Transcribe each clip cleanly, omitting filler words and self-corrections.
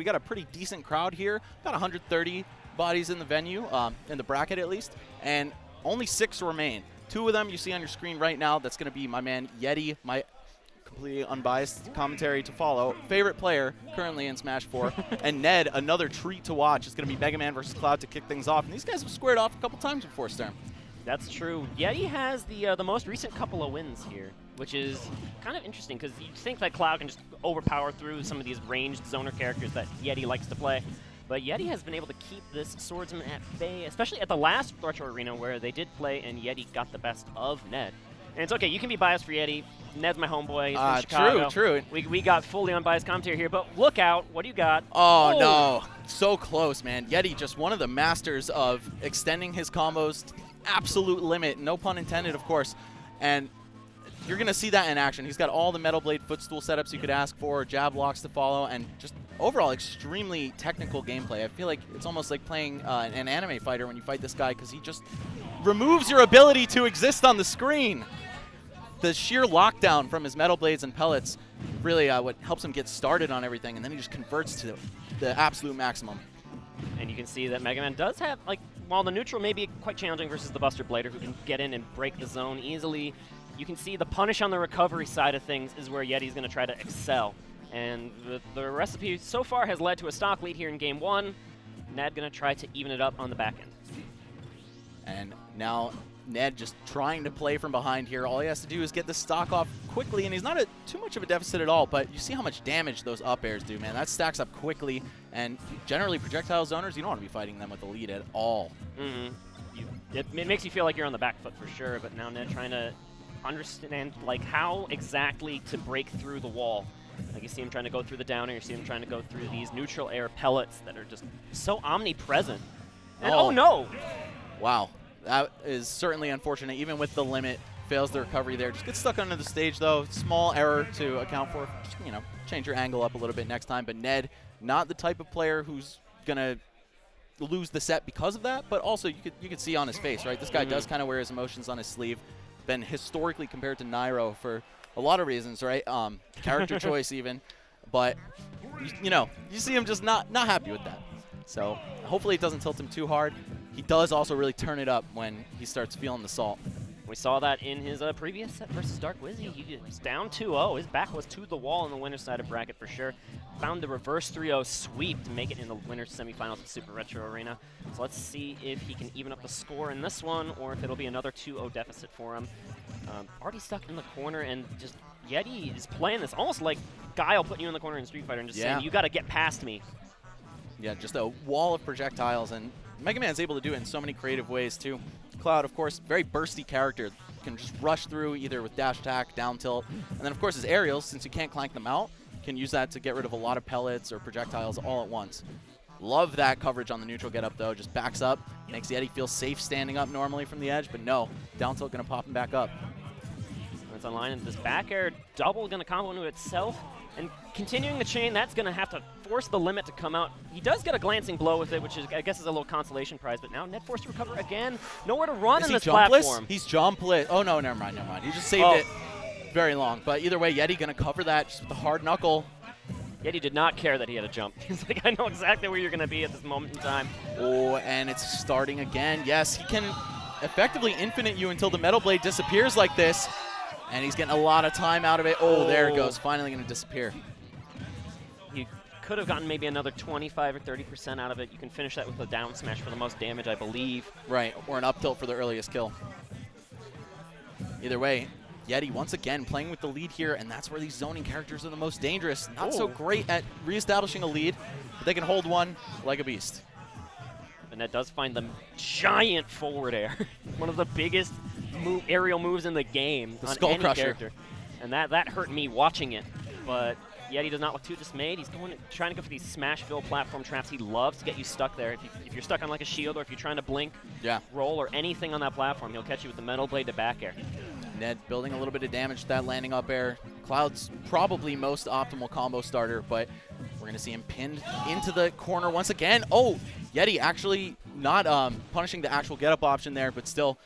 we got a pretty decent crowd here, about 130 bodies in the venue, in the bracket at least, and only 6 remain. 2 of them you see on your screen right now. That's going to be my man Yeti, my completely unbiased commentary to follow, favorite player currently in Smash 4, and Ned, another treat to watch. It's going to be Mega Man versus Cloud to kick things off, and these guys have squared off a couple times before, Sturm. That's true. Yeti has the most recent couple of wins here, which is kind of interesting because you'd think that Cloud can just overpower through some of these ranged zoner characters that Yeti likes to play. But Yeti has been able to keep this swordsman at bay, especially at the last Retro Arena where they did play and Yeti got the best of Ned. And it's okay, you can be biased for Yeti. Ned's my homeboy, he's from Chicago. True. We got fully unbiased commentary here, but look out, what do you got? Oh, no, so close, man. Yeti, just one of the masters of extending his combos to the absolute limit, no pun intended, of course. And you're going to see that in action. He's got all the Metal Blade footstool setups you could ask for, jab blocks to follow, and just overall extremely technical gameplay. I feel like it's almost like playing an anime fighter when you fight this guy because he just removes your ability to exist on the screen. The sheer lockdown from his Metal Blades and pellets really what helps him get started on everything, and then he just converts to the absolute maximum. And you can see that Mega Man does have, like, while the neutral may be quite challenging versus the Buster Blader, who can get in and break the zone easily, you can see the punish on the recovery side of things is where Yeti's going to try to excel. And the recipe so far has led to a stock lead here in Game 1. Ned going to try to even it up on the back end. And now Ned just trying to play from behind here. All he has to do is get the stock off quickly, and he's not at too much of a deficit at all, but you see how much damage those up airs do, man. That stacks up quickly, and generally projectile zoners, you don't want to be fighting them with the lead at all. It makes you feel like you're on the back foot for sure, but now Ned trying to understand like how exactly to break through the wall. Like you see him trying to go through the down air, you see him trying to go through these neutral air pellets that are just so omnipresent. And oh no! Wow. That is certainly unfortunate, even with the limit. Fails the recovery there. Just gets stuck under the stage, though. Small error to account for. Just, you know, change your angle up a little bit next time. But Ned, not the type of player who's going to lose the set because of that, but also you could see on his face, right? This guy does kind of wear his emotions on his sleeve. Been historically compared to Nairo for a lot of reasons, right? Character choice even. But, you know, you see him just not happy with that. So hopefully it doesn't tilt him too hard. He does also really turn it up when he starts feeling the salt. We saw that in his previous set versus Dark Wizzy. He was down 2-0. His back was to the wall in the winner's side of bracket for sure. Found the reverse 3-0 sweep to make it in the winner's semifinals of Super Retro Arena. So let's see if he can even up the score in this one or if it'll be another 2-0 deficit for him. Already stuck in the corner, and just Yeti is playing this almost like Guile putting you in the corner in Street Fighter and just saying, you got to get past me. Yeah, just a wall of projectiles, and Mega Man's able to do it in so many creative ways, too. Cloud, of course, very bursty character. Can just rush through either with dash attack, down tilt, and then, of course, his aerials, since you can't clank them out, can use that to get rid of a lot of pellets or projectiles all at once. Love that coverage on the neutral get-up, though. Just backs up, makes Yeti feel safe standing up normally from the edge, but no, down tilt going to pop him back up. It's online, and this back air double going to combo into itself. And continuing the chain, that's going to have to force the limit to come out. He does get a glancing blow with it, which is, I guess, is a little consolation prize. But now Ned forced to recover again. Nowhere to run in this platform. He's jumpless. Oh, no, never mind. He just saved it very long. But either way, Yeti going to cover that just with the hard knuckle. Yeti did not care that he had a jump. He's like, I know exactly where you're going to be at this moment in time. Oh, and it's starting again. Yes, he can effectively infinite you until the Metal Blade disappears like this. And he's getting a lot of time out of it. Oh, there it goes. Finally going to disappear. You could have gotten maybe another 25 or 30% out of it. You can finish that with a down smash for the most damage, I believe. Right, or an up tilt for the earliest kill. Either way, Yeti once again playing with the lead here, and that's where these zoning characters are the most dangerous. Not so great at reestablishing a lead, but they can hold one like a beast. And that does find the giant forward air. One of the biggest aerial moves in the game on Skull any Crusher. character. And that hurt me watching it. But Yeti does not look too dismayed. He's trying to go for these smash-fill platform traps. He loves to get you stuck there. If you're stuck on like a shield or if you're trying to blink, roll, or anything on that platform, he'll catch you with the Metal Blade to back air. Ned building a little bit of damage to that landing up air. Cloud's probably most optimal combo starter, but we're going to see him pinned into the corner once again. Oh, Yeti actually not punishing the actual get-up option there, but still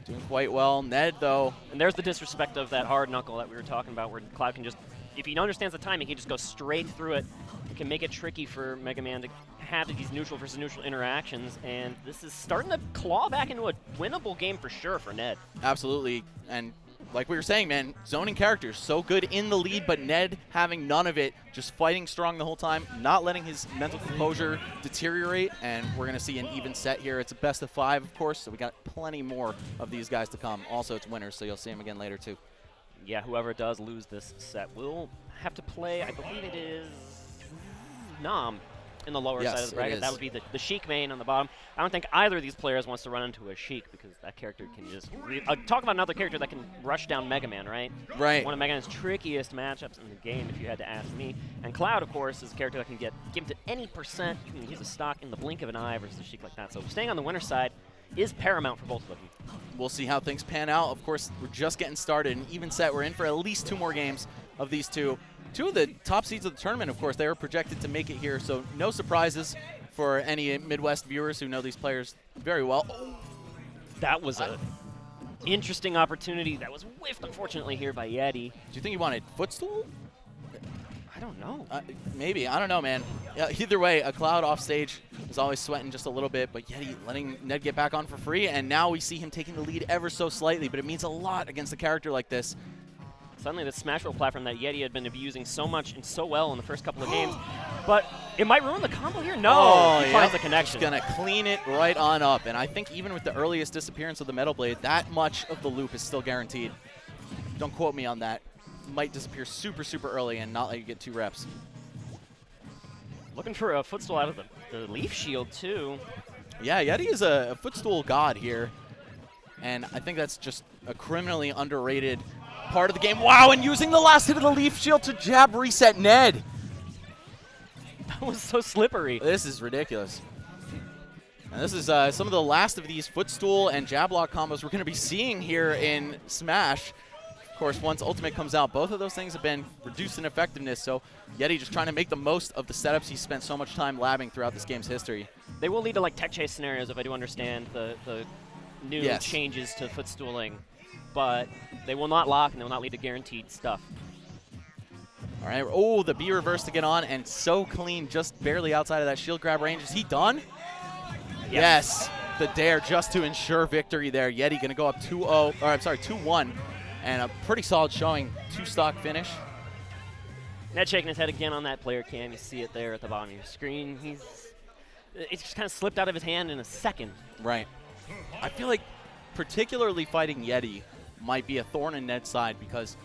doing quite well. Ned, though. And there's the disrespect of that hard knuckle that we were talking about, where Cloud can just if he understands the timing, he just goes straight through it. It can make it tricky for Mega Man to have these neutral versus neutral interactions, and this is starting to claw back into a winnable game for sure for Ned. Absolutely, and like we were saying, man, zoning characters so good in the lead, but Ned having none of it, just fighting strong the whole time, not letting his mental composure deteriorate, and we're going to see an even set here. It's a best of 5, of course, so we got plenty more of these guys to come. Also, it's winners, so you'll see them again later, too. Yeah, whoever does lose this set will have to play, I believe it is Nam in the lower side of the bracket. That would be the Sheik main on the bottom. I don't think either of these players wants to run into a Sheik because that character can just talk about another character that can rush down Mega Man, right? Right. One of Mega Man's trickiest matchups in the game, if you had to ask me. And Cloud, of course, is a character that can get given to any percent. You can use a stock in the blink of an eye versus a Sheik like that. So staying on the winner's side is paramount for both of them. We'll see how things pan out. Of course, we're just getting started. An even set. We're in for at least 2 more games of these two. 2 of the top seeds of the tournament, of course, they were projected to make it here, so no surprises for any Midwest viewers who know these players very well. Oh. That was an interesting opportunity that was whiffed, unfortunately, here by Yeti. Do you think he wanted footstool? I don't know. Maybe. I don't know, man. Yeah, either way, a Cloud off stage is always sweating just a little bit, but Yeti letting Ned get back on for free, and now we see him taking the lead ever so slightly, but it means a lot against a character like this. Suddenly the Smash Roll platform that Yeti had been abusing so much and so well in the first couple of games. But it might ruin the combo here. No, he finds the connection. Just going to clean it right on up. And I think even with the earliest disappearance of the Metal Blade, that much of the loop is still guaranteed. Don't quote me on that. Might disappear super, super early and not let you get 2 reps. Looking for a footstool out of the Leaf Shield, too. Yeah, Yeti is a footstool god here. And I think that's just a criminally underrated part of the game. Wow, and using the last hit of the Leaf Shield to jab reset Ned. That was so slippery. This is ridiculous. And this is some of the last of these footstool and jab lock combos we're going to be seeing here in Smash. Of course, once Ultimate comes out, both of those things have been reduced in effectiveness, so Yeti just trying to make the most of the setups he's spent so much time labbing throughout this game's history. They will lead to like tech chase scenarios if I do understand the new changes to footstooling, but they will not lock and they will not lead to guaranteed stuff. All right. Oh, the B reverse to get on, and so clean, just barely outside of that shield grab range. Is he done? Yes. The dare just to ensure victory there. Yeti going to go up 2-0, or I'm sorry, 2-1, and a pretty solid showing. 2-stock finish. Ned shaking his head again on that player cam. You see it there at the bottom of your screen. It's just kind of slipped out of his hand in a second. Right. I feel like particularly fighting Yeti might be a thorn in Ned's side because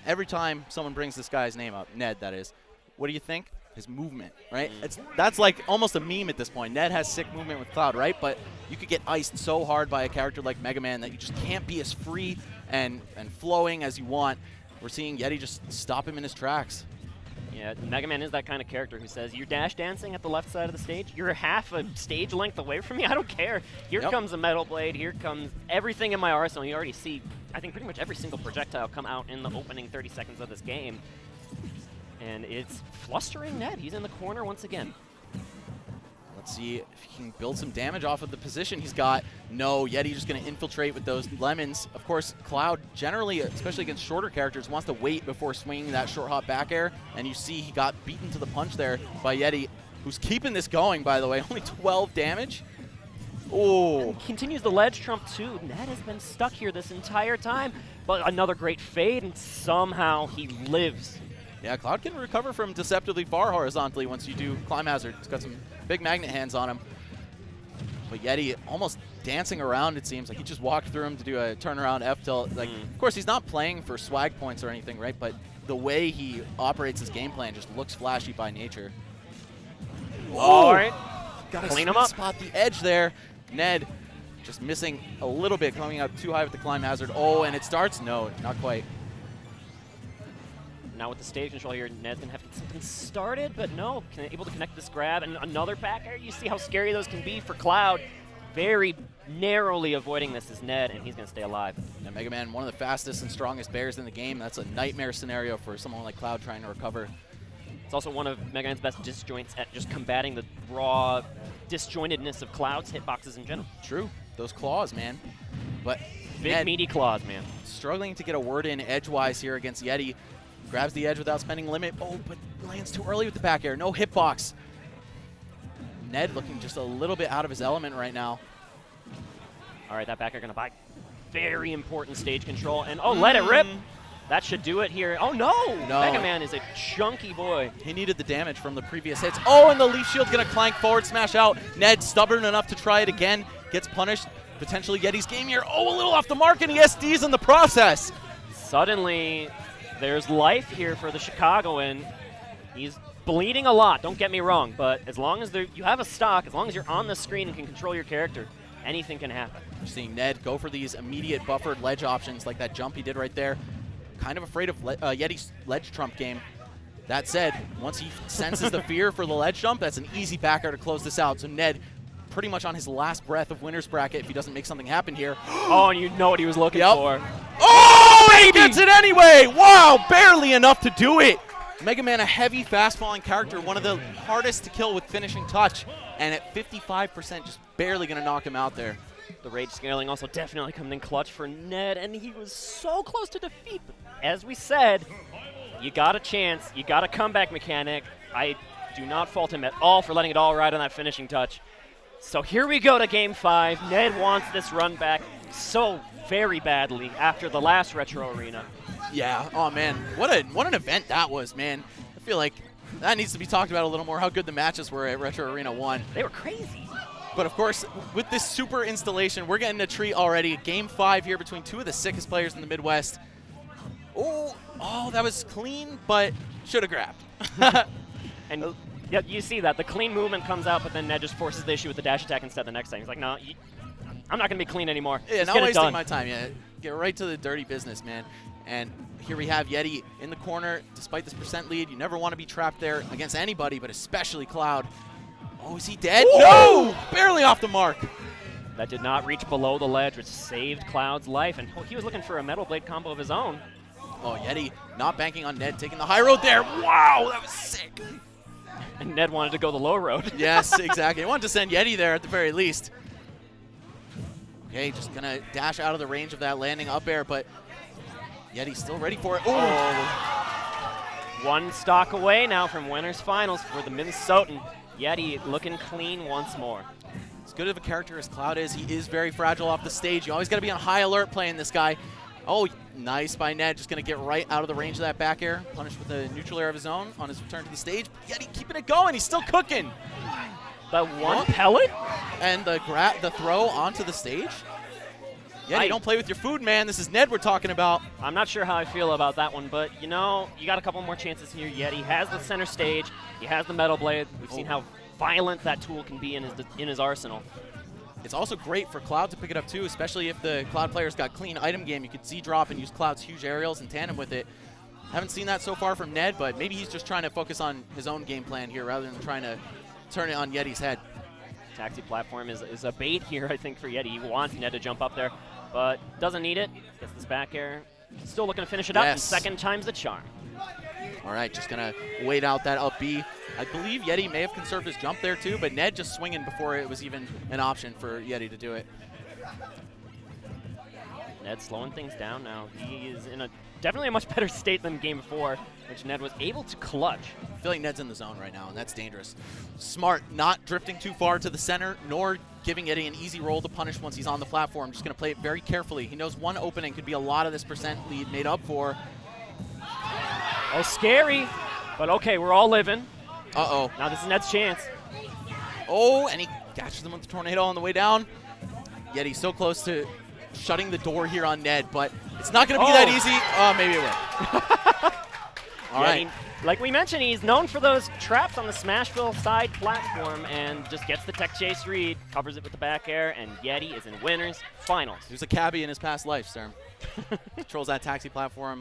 every time someone brings this guy's name up, Ned that is, what do you think? His movement, right? That's like almost a meme at this point. Ned has sick movement with Cloud, right? But you could get iced so hard by a character like Mega Man that you just can't be as free and flowing as you want. We're seeing Yeti just stop him in his tracks. Yeah, Mega Man is that kind of character who says, you're dash dancing at the left side of the stage? You're half a stage length away from me? I don't care. Here comes a Metal Blade. Here comes everything in my arsenal. You already see, I think, pretty much every single projectile come out in the opening 30 seconds of this game. And it's flustering Ned. He's in the corner once again. Let's see if he can build some damage off of the position he's got. No, Yeti just going to infiltrate with those lemons. Of course, Cloud generally, especially against shorter characters, wants to wait before swinging that short hop back air. And you see he got beaten to the punch there by Yeti, who's keeping this going, by the way. Only 12 damage. Oh. Continues the ledge trump, too. Ned has been stuck here this entire time. But another great fade, and somehow he lives. Yeah, Cloud can recover from deceptively far horizontally once you do climb hazard. He's got some big magnet hands on him. But Yeti almost dancing around, it seems. Like he just walked through him to do a turnaround F tilt. Like, of course, he's not playing for swag points or anything, right? But the way he operates his game plan just looks flashy by nature. All right. Got to clean him up. Spot the edge there. Ned just missing a little bit, coming up too high with the climb hazard. Oh, and it starts? No, not quite. Now with the stage control here, Ned's going to have to get something started, but no, able to connect this grab, and another back air. You see how scary those can be for Cloud. Very narrowly avoiding this is Ned, and he's going to stay alive. And Mega Man, one of the fastest and strongest bears in the game. That's a nightmare scenario for someone like Cloud trying to recover. It's also one of Mega Man's best disjoints at just combating the raw disjointedness of Cloud's hitboxes in general. True. Those claws, man. But big Ned, meaty claws, man. struggling to get a word in edgewise here against Yeti. Grabs the edge without spending limit. Oh, but lands too early with the back air. No hitbox. Ned looking just a little bit out of his element right now. All right, that back air going to buy very important stage control. And, oh, let it rip. That should do it here. Oh, no. Mega Man is a chunky boy. He needed the damage from the previous hits. Oh, and the Leaf Shield's going to clank forward, smash out. Ned, stubborn enough to try it again, gets punished. Potentially Yeti's game here. Oh, a little off the mark, and he SDs in the process. Suddenly, there's life here for the Chicagoan. He's bleeding a lot, don't get me wrong, but as long as you have a stock, as long as you're on the screen and can control your character, anything can happen. We're seeing Ned go for these immediate buffered ledge options like that jump he did right there. Kind of afraid of Yeti's ledge trump game. That said, once he senses the fear for the ledge jump, that's an easy backer to close this out. So Ned, pretty much on his last breath of winner's bracket if he doesn't make something happen here. Oh, and you know what he was looking for. Oh, he gets it anyway! Wow, barely enough to do it. Mega Man, a heavy, fast-falling character, one of the hardest to kill with finishing touch, and at 55%, just barely going to knock him out there. The rage scaling also definitely coming in clutch for Ned, and he was so close to defeat. But as we said, you got a chance, you got a comeback mechanic. I do not fault him at all for letting it all ride on that finishing touch. So here we go to Game 5. Ned wants this run back so very badly after the last Retro Arena. Yeah, oh man, what an event that was, man. I feel like that needs to be talked about a little more, how good the matches were at Retro Arena 1. They were crazy. But of course, with this super installation, we're getting a treat already. Game 5 here between two of the sickest players in the Midwest. Oh, that was clean, but should have grabbed. And yeah, you see that. The clean movement comes out, but then Ned just forces the issue with the dash attack instead the next time. He's like, no, I'm not going to be clean anymore. Yeah, just not get it wasting done. my time. Yeah, get right to the dirty business, man. And here we have Yeti in the corner. Despite this percent lead, you never want to be trapped there against anybody, but especially Cloud. Oh, is he dead? Ooh! No! Barely off the mark. That did not reach below the ledge, which saved Cloud's life. And he was looking for a Metal Blade combo of his own. Oh, Yeti not banking on Ned, taking the high road there. Wow, that was sick. And Ned wanted to go the low road. Yes, exactly. He wanted to send Yeti there at the very least. Okay, just going to dash out of the range of that landing up air, but Yeti's still ready for it. Oh. One stock away now from winners finals for the Minnesotan. Yeti looking clean once more. As good of a character as Cloud is, he is very fragile off the stage. You always got to be on high alert playing this guy. Oh, nice by Ned. Just going to get right out of the range of that back air. Punished with a neutral air of his own on his return to the stage. Yeti keeping it going. He's still cooking. That one pellet? And the throw onto the stage. Yeti, don't play with your food, man. This is Ned we're talking about. I'm not sure how I feel about that one, but, you know, you got a couple more chances here. Yeti has the center stage. He has the Metal Blade. We've seen how violent that tool can be in his arsenal. It's also great for Cloud to pick it up, too, especially if the Cloud player's got clean item game. You could Z-drop and use Cloud's huge aerials in tandem with it. Haven't seen that so far from Ned, but maybe he's just trying to focus on his own game plan here rather than trying to turn it on Yeti's head. Taxi platform is a bait here, I think, for Yeti. He wants Ned to jump up there, but doesn't need it. Gets this back air. Still looking to finish it up, and second time's the charm. All right, just going to wait out that up B. I believe Yeti may have conserved his jump there too, but Ned just swinging before it was even an option for Yeti to do it. Ned slowing things down now. He is in definitely a much better state than game 4, which Ned was able to clutch. I feel like Ned's in the zone right now, and that's dangerous. Smart, not drifting too far to the center, nor giving Yeti an easy roll to punish once he's on the platform. Just going to play it very carefully. He knows one opening could be a lot of this percent lead made up for. Oh, scary. But okay, we're all living. Uh-oh. Now this is Ned's chance. Oh, and he catches them with the tornado on the way down. Yeti's so close to shutting the door here on Ned, but it's not going to be that easy. Oh, maybe it will. All right. Like we mentioned, he's known for those traps on the Smashville side platform and just gets the tech chase read, covers it with the back air, and Yeti is in winners finals. He was a cabbie in his past life, sir. Controls that taxi platform.